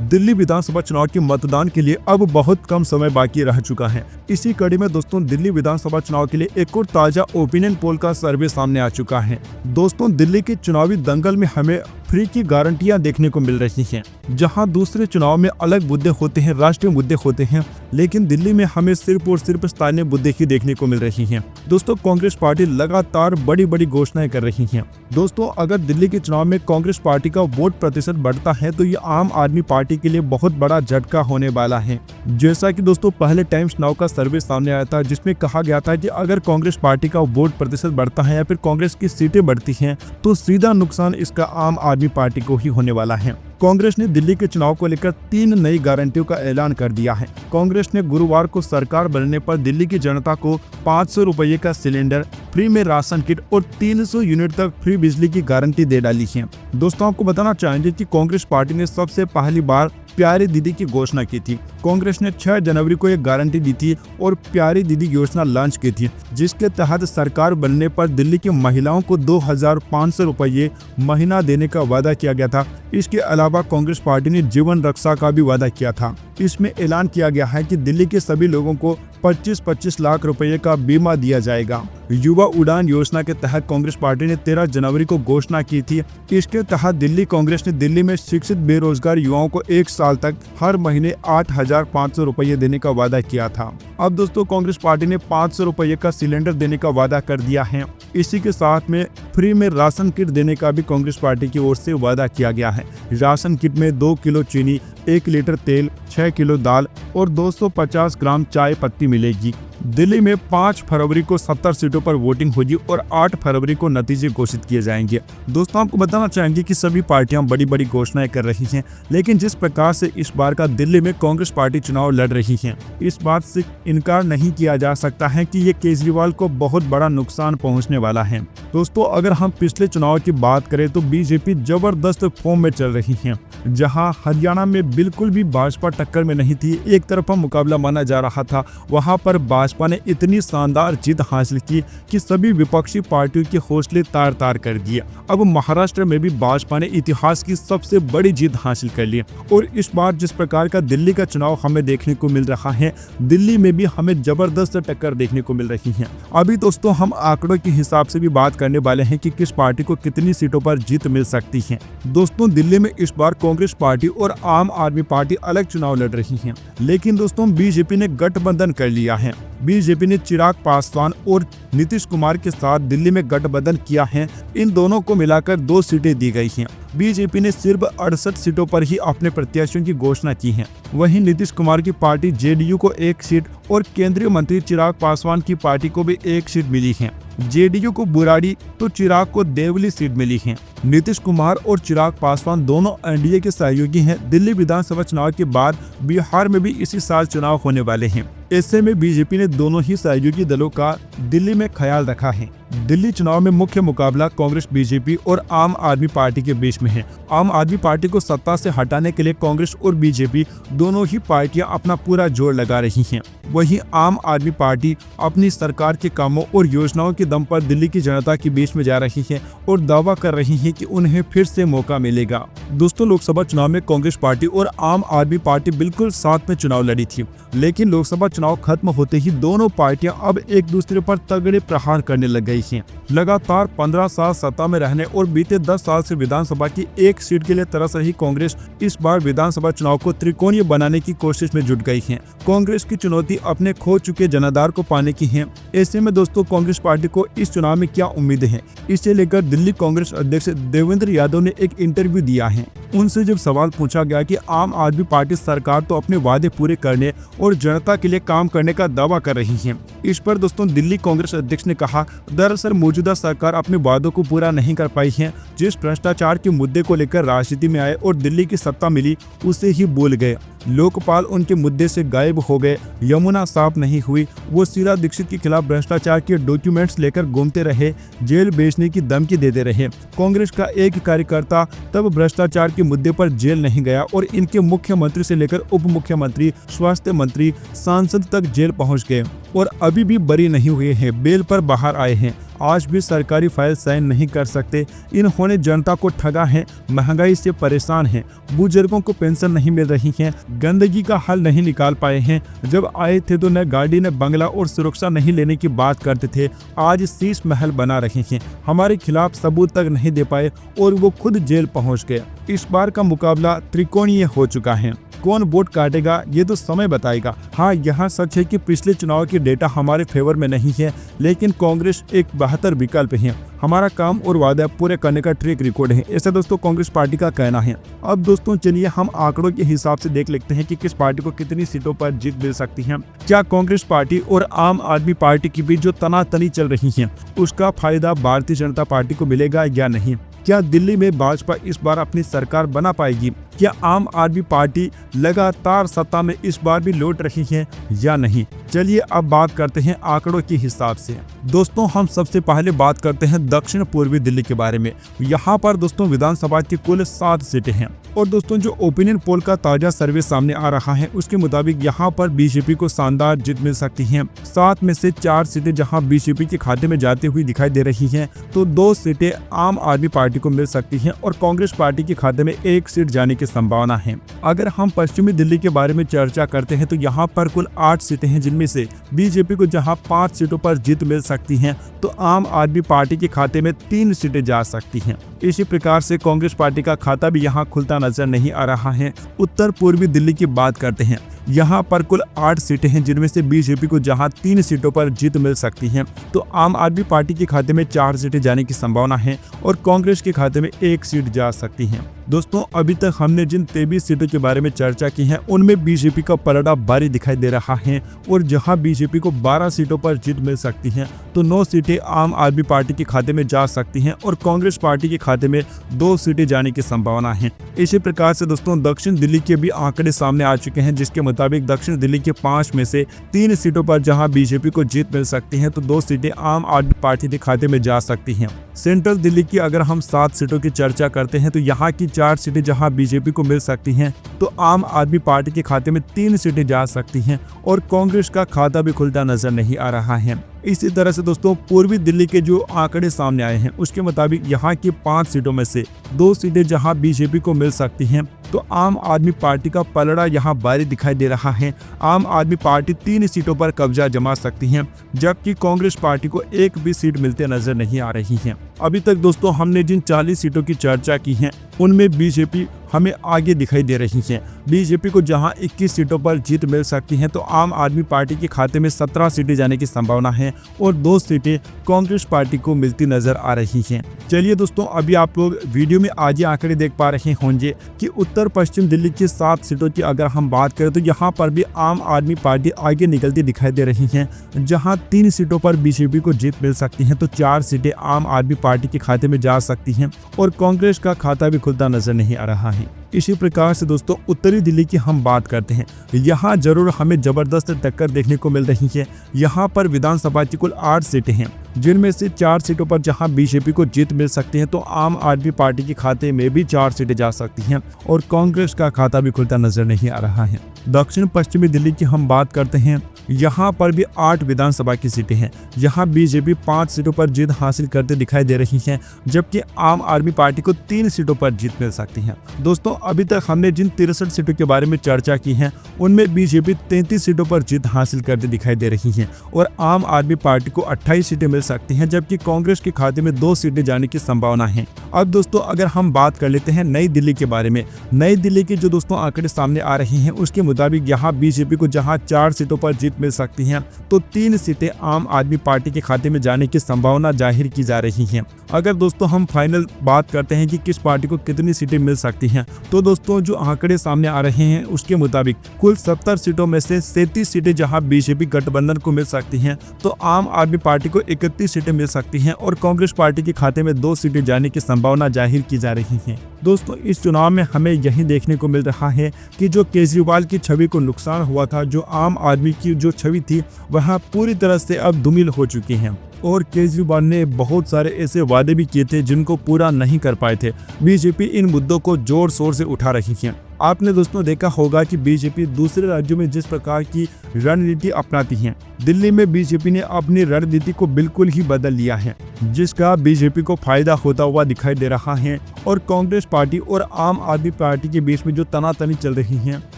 दिल्ली विधानसभा चुनाव के मतदान के लिए अब बहुत कम समय बाकी रह चुका है। इसी कड़ी में दोस्तों दिल्ली विधानसभा चुनाव के लिए एक और ताजा ओपिनियन पोल का सर्वे सामने आ चुका है। दोस्तों दिल्ली के चुनावी दंगल में हमें फ्री की गारंटियां देखने को मिल रही हैं। जहां दूसरे चुनाव में अलग मुद्दे होते हैं, राष्ट्रीय मुद्दे होते हैं, लेकिन दिल्ली में हमें सिर्फ और सिर्फ स्थानीय मुद्दे ही देखने को मिल रही हैं। दोस्तों कांग्रेस पार्टी लगातार बड़ी बड़ी घोषणाएं कर रही है। दोस्तों अगर दिल्ली के चुनाव में कांग्रेस पार्टी का वोट प्रतिशत बढ़ता है तो ये आम आदमी पार्टी के लिए बहुत बड़ा झटका होने वाला है। जैसा कि दोस्तों पहले टाइम्स नाउ का सर्वे सामने आया था, जिसमें कहा गया था कि अगर कांग्रेस पार्टी का वोट प्रतिशत बढ़ता है या फिर कांग्रेस की सीटें बढ़ती हैं तो सीधा नुकसान इसका आम आदमी पार्टी को ही होने वाला है। कांग्रेस ने दिल्ली के चुनाव को लेकर 3 नई गारंटियों का ऐलान कर दिया है। कांग्रेस ने गुरुवार को सरकार बनने पर दिल्ली की जनता को 500 रुपये का सिलेंडर, फ्री में राशन किट और 300 यूनिट तक फ्री बिजली की गारंटी दे डाली है। दोस्तों आपको बताना चाहेंगे कि कांग्रेस पार्टी ने सबसे पहली बार प्यारी दीदी की घोषणा की थी। कांग्रेस ने 6 जनवरी को एक गारंटी दी थी और प्यारी दीदी योजना लॉन्च की थी, जिसके तहत सरकार बनने पर दिल्ली की महिलाओं को 2500 रुपये महीना देने का वादा किया गया था। इसके अलावा कांग्रेस पार्टी ने जीवन रक्षा का भी वादा किया था। इसमें ऐलान किया गया है कि दिल्ली के सभी लोगों को 25-25 लाख रुपए का बीमा दिया जाएगा। युवा उड़ान योजना के तहत कांग्रेस पार्टी ने 13 जनवरी को घोषणा की थी। इसके तहत दिल्ली कांग्रेस ने दिल्ली में शिक्षित बेरोजगार युवाओं को 1 साल तक हर महीने 8,500 रुपये देने का वादा किया था। अब दोस्तों कांग्रेस पार्टी ने 500 रुपये का सिलेंडर देने का वादा कर दिया है। इसी के साथ में फ्री में राशन किट देने का भी कांग्रेस पार्टी की ओर से वादा किया गया है। राशन किट में 2 किलो चीनी, 1 लीटर तेल, 6 किलो दाल और 250 ग्राम चाय पत्ती मिलेगी। दिल्ली में 5 फरवरी को 70 सीटों पर वोटिंग होगी और 8 फरवरी को नतीजे घोषित किए जाएंगे। दोस्तों आपको बताना चाहेंगे कि सभी पार्टियां बड़ी बड़ी घोषणाएं कर रही हैं, लेकिन जिस प्रकार से इस बार का दिल्ली में कांग्रेस पार्टी चुनाव लड़ रही है, इस बात से इनकार नहीं किया जा सकता है कि ये केजरीवाल को बहुत बड़ा नुकसान पहुंचने वाला है। दोस्तों अगर हम पिछले चुनाव की बात करें तो बीजेपी जबरदस्त फॉर्म में चल रही है। जहां हरियाणा में बिल्कुल भी भाजपा टक्कर में नहीं थी, एक तरफा मुकाबला माना जा रहा था, वहां पर भाजपा ने इतनी शानदार जीत हासिल की कि सभी विपक्षी पार्टियों के हौसले तार तार कर दिए। अब महाराष्ट्र में भी भाजपा ने इतिहास की सबसे बड़ी जीत हासिल कर ली और इस बार जिस प्रकार का दिल्ली का चुनाव हमें देखने को मिल रहा है, दिल्ली में भी हमें जबरदस्त टक्कर देखने को मिल रही है। अभी दोस्तों हम आंकड़ों के हिसाब से भी बात करने वाले हैं कि किस पार्टी को कितनी सीटों पर जीत मिल सकती है। दोस्तों दिल्ली में इस बार कांग्रेस पार्टी और आम आदमी पार्टी अलग चुनाव लड़ रही हैं, लेकिन दोस्तों बीजेपी ने गठबंधन कर लिया है। बीजेपी ने चिराग पासवान और नीतीश कुमार के साथ दिल्ली में गठबंधन किया है। इन दोनों को मिलाकर 2 सीटें दी गई हैं। बीजेपी ने सिर्फ 68 सीटों पर ही अपने प्रत्याशियों की घोषणा की है। वहीं नीतीश कुमार की पार्टी जेडीयू को 1 सीट और केंद्रीय मंत्री चिराग पासवान की पार्टी को भी 1 सीट मिली है। जेडीयू को बुराड़ी तो चिराग को देवली सीट मिली है। नीतीश कुमार और चिराग पासवान दोनों एनडीए के सहयोगी हैं। दिल्ली विधानसभा चुनाव के बाद बिहार में भी इसी साल चुनाव होने वाले हैं। ऐसे में बीजेपी ने दोनों ही सहयोगी दलों का दिल्ली में ख्याल रखा है। दिल्ली चुनाव में मुख्य मुकाबला कांग्रेस, बीजेपी और आम आदमी पार्टी के बीच में है। आम आदमी पार्टी को सत्ता से हटाने के लिए कांग्रेस और बीजेपी दोनों ही पार्टियां अपना पूरा जोर लगा रही हैं। वहीं आम आदमी पार्टी अपनी सरकार के कामों और योजनाओं के दम पर दिल्ली की जनता के बीच में जा रही है और दावा कर रही है कि उन्हें फिर से मौका मिलेगा। दोस्तों लोकसभा चुनाव में कांग्रेस पार्टी और आम आदमी पार्टी बिल्कुल साथ में चुनाव लड़ी थी, लेकिन लोकसभा चुनाव खत्म होते ही दोनों पार्टियां अब एक दूसरे पर तगड़े प्रहार करने लग गई हैं। लगातार 15 साल सत्ता में रहने और बीते 10 साल से विधानसभा की 1 सीट के लिए तरस रही कांग्रेस इस बार विधानसभा चुनाव को त्रिकोणीय बनाने की कोशिश में जुट गई है। कांग्रेस की चुनौती अपने खो चुके जनाधार को पाने की है। ऐसे में दोस्तों कांग्रेस पार्टी को इस चुनाव में क्या उम्मीदें हैं, इसे लेकर दिल्ली कांग्रेस अध्यक्ष देवेंद्र यादव ने एक इंटरव्यू दिया है। उनसे जब सवाल पूछा गया कि आम आदमी पार्टी सरकार तो अपने वादे पूरे करने और जनता के लिए काम करने का दावा कर रही है, इस पर दोस्तों दिल्ली कांग्रेस अध्यक्ष ने कहा, दरअसल मौजूदा सरकार अपने वादों को पूरा नहीं कर पाई है। जिस भ्रष्टाचार के मुद्दे को लेकर राजनीति में आए और दिल्ली की सत्ता मिली, उसे ही भूल गए। लोकपाल उनके मुद्दे से गायब हो गए, यमुना साफ नहीं हुई, वो शीला दीक्षित के खिलाफ भ्रष्टाचार के डॉक्यूमेंट्स लेकर घूमते रहे, जेल भेजने की धमकी देते रहे। कांग्रेस का एक कार्यकर्ता तब भ्रष्टाचार के मुद्दे पर जेल नहीं गया और इनके मुख्यमंत्री से लेकर उप मुख्यमंत्री, स्वास्थ्य मंत्री, सांसद तक जेल पहुंच गए और अभी भी बरी नहीं हुए हैं, बेल पर बाहर आए हैं। आज भी सरकारी फाइल साइन नहीं कर सकते। इन्होंने जनता को ठगा है, महंगाई से परेशान हैं, बुजुर्गों को पेंशन नहीं मिल रही है, गंदगी का हल नहीं निकाल पाए हैं। जब आए थे तो न गाड़ी न बंगला और सुरक्षा नहीं लेने की बात करते थे, आज शीश महल बना रहे हैं। हमारे खिलाफ सबूत तक नहीं दे पाए और वो खुद जेल पहुंच गए। इस बार का मुकाबला त्रिकोणीय हो चुका है। कौन वोट काटेगा ये तो समय बताएगा। हाँ, यहाँ सच है कि पिछले चुनाव की डेटा हमारे फेवर में नहीं है, लेकिन कांग्रेस एक बेहतर विकल्प है। हमारा काम और वादा पूरे करने का ट्रैक रिकॉर्ड है, ऐसा दोस्तों कांग्रेस पार्टी का कहना है। अब दोस्तों चलिए हम आंकड़ों के हिसाब से देख लेते हैं कि किस पार्टी को कितनी सीटों पर जीत मिल सकती है। क्या कांग्रेस पार्टी और आम आदमी पार्टी के बीच जो तनातनी चल रही है उसका फायदा भारतीय जनता पार्टी को मिलेगा या नहीं? क्या दिल्ली में भाजपा इस बार अपनी सरकार बना पाएगी? क्या आम आदमी पार्टी लगातार सत्ता में इस बार भी लौट रही है या नहीं? चलिए अब बात करते हैं आंकड़ों के हिसाब से। दोस्तों हम सबसे पहले बात करते हैं दक्षिण पूर्वी दिल्ली के बारे में। यहाँ पर दोस्तों विधानसभा की कुल 7 सीटें हैं और दोस्तों जो ओपिनियन पोल का ताजा सर्वे सामने आ रहा है उसके मुताबिक यहाँ पर बीजेपी को शानदार जीत मिल सकती है। 7 में से 4 सीटें जहाँ बीजेपी के खाते में जाती हुई दिखाई दे रही हैं, तो 2 सीटें आम आदमी पार्टी को मिल सकती हैं और कांग्रेस पार्टी के खाते में 1 सीट जाने की संभावना है। अगर हम पश्चिमी दिल्ली के बारे में चर्चा करते हैं तो यहाँ पर कुल 8 सीटें हैं, जिनमें से बीजेपी को जहाँ 5 सीटों पर जीत मिल सकती है तो आम आदमी पार्टी के खाते में 3 सीटें जा सकती हैं। इसी प्रकार से कांग्रेस पार्टी का खाता भी यहाँ खुलता नजर नहीं आ रहा है। उत्तर पूर्वी दिल्ली की बात करते हैं, यहाँ पर कुल 8 सीटें हैं, जिनमें से बीजेपी को जहाँ 3 सीटों पर जीत मिल सकती है तो आम आदमी पार्टी के खाते में 4 सीटें जाने की संभावना है और कांग्रेस के खाते में 1 सीट जा सकती है। दोस्तों अभी तक हमने जिन 23 सीटों के बारे में चर्चा की है उनमें बीजेपी का पलड़ा भारी दिखाई दे रहा है और जहां बीजेपी को 12 सीटों पर जीत मिल सकती है तो 9 सीटें आम आदमी पार्टी के खाते में जा सकती हैं और कांग्रेस पार्टी के खाते में 2 सीटें जाने की संभावना है। इसी प्रकार से दोस्तों दक्षिण दिल्ली के भी आंकड़े सामने आ चुके हैं, जिसके मुताबिक दक्षिण दिल्ली के 5 में से 3 सीटों पर जहां बीजेपी को जीत मिल सकती है तो 2 सीटें आम आदमी पार्टी के खाते में जा सकती हैं। सेंट्रल दिल्ली की अगर हम 7 सीटों की चर्चा करते हैं तो यहाँ की 4 सीटें जहां बीजेपी को मिल सकती हैं तो आम आदमी पार्टी के खाते में 3 सीटें जा सकती हैं और कांग्रेस का खाता भी खुलता नजर नहीं आ रहा है। इसी तरह से दोस्तों पूर्वी दिल्ली के जो आंकड़े सामने आए हैं उसके मुताबिक यहाँ की 5 सीटों में से 2 सीटें जहां बीजेपी को मिल सकती हैं तो आम आदमी पार्टी का पलड़ा यहाँ भारी दिखाई दे रहा है। आम आदमी पार्टी 3 सीटों पर कब्जा जमा सकती है, जबकि कांग्रेस पार्टी को एक भी सीट मिलते नजर नहीं आ रही है। अभी तक दोस्तों हमने जिन 40 सीटों की चर्चा की है उनमें बीजेपी हमें आगे दिखाई दे रही है। बीजेपी को जहां 21 सीटों पर जीत मिल सकती है तो आम आदमी पार्टी के खाते में 17 सीटें जाने की संभावना है और 2 सीटें कांग्रेस पार्टी को मिलती नजर आ रही हैं। चलिए दोस्तों अभी आप लोग वीडियो में आज आंकड़े देख पा रहे होंगे कि उत्तर पश्चिम दिल्ली की 7 सीटों की अगर हम बात करें तो यहाँ पर भी आम आदमी पार्टी आगे निकलती दिखाई दे रही है। जहाँ 3 सीटों पर बीजेपी को जीत मिल सकती है तो 4 सीटें आम आदमी पार्टी के खाते में जा सकती हैं और कांग्रेस का खाता भी खुलता नजर नहीं आ रहा है। इसी प्रकार से दोस्तों उत्तरी दिल्ली की हम बात करते हैं, यहाँ जरूर हमें जबरदस्त टक्कर देखने को मिल रही है। यहाँ पर विधानसभा की कुल 8 सीटें हैं, जिनमें से 4 सीटों पर जहां बीजेपी को जीत मिल सकती है तो आम आदमी पार्टी के खाते में भी 4 सीटें जा सकती हैं और कांग्रेस का खाता भी खुलता नजर नहीं आ रहा है। दक्षिण पश्चिमी दिल्ली की हम बात करते हैं, यहाँ पर भी 8 विधानसभा की सीटें हैं, यहाँ बीजेपी 5 सीटों पर जीत हासिल करते दिखाई दे रही है, जबकि आम आदमी पार्टी को 3 सीटों पर जीत मिल सकती है। दोस्तों अभी तक हमने जिन 63 सीटों के बारे में चर्चा की है उनमें बीजेपी 33 सीटों पर जीत हासिल करते दिखाई दे रही है और आम आदमी पार्टी को 28 सीटें मिल सकती हैं, जबकि कांग्रेस के खाते में 2 सीटें जाने की संभावना है। अब दोस्तों अगर हम बात कर लेते हैं नई दिल्ली के बारे में, नई दिल्ली के जो दोस्तों आंकड़े सामने आ रहे हैं उसके मुताबिक यहाँ बीजेपी को जहाँ 4 सीटों पर जीत मिल सकती हैं तो 3 सीटें आम आदमी पार्टी के खाते में जाने की संभावना जाहिर की जा रही है। अगर दोस्तों हम फाइनल बात करते हैं कि किस पार्टी को कितनी सीटें मिल सकती हैं तो दोस्तों जो आंकड़े सामने आ रहे हैं उसके मुताबिक कुल 70 सीटों में से 37 सीटें जहां बीजेपी गठबंधन को मिल सकती हैं तो आम आदमी पार्टी को 31 सीटें मिल सकती हैं और कांग्रेस पार्टी के खाते में 2 सीटें जाने की संभावना जाहिर की जा रही है। दोस्तों, इस चुनाव में हमें यही देखने को मिल रहा है कि जो केजरीवाल की छवि को नुकसान हुआ था, जो आम आदमी की जो छवि थी वह पूरी तरह से अब धूमिल हो चुकी है और केजरीवाल ने बहुत सारे ऐसे वादे भी किए थे जिनको पूरा नहीं कर पाए थे। बीजेपी इन मुद्दों को जोर शोर से उठा रही है। आपने दोस्तों देखा होगा कि बीजेपी दूसरे राज्यों में जिस प्रकार की रणनीति अपनाती है, दिल्ली में बीजेपी ने अपनी रणनीति को बिल्कुल ही बदल लिया है, जिसका बीजेपी को फायदा होता हुआ दिखाई दे रहा है। और कांग्रेस पार्टी और आम आदमी पार्टी के बीच में जो तनातनी चल रही है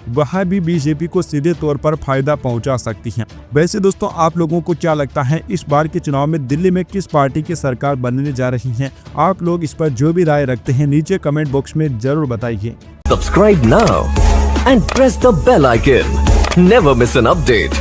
वह भी बीजेपी को सीधे तौर पर फायदा पहुंचा सकती है। वैसे दोस्तों, आप लोगों को क्या लगता है इस बार के चुनाव में दिल्ली में किस पार्टी की सरकार बनने जा रही है? आप लोग इस पर जो भी राय रखते हैं नीचे कमेंट बॉक्स में जरूर बताइए। Subscribe now and press the bell icon. Never miss an update.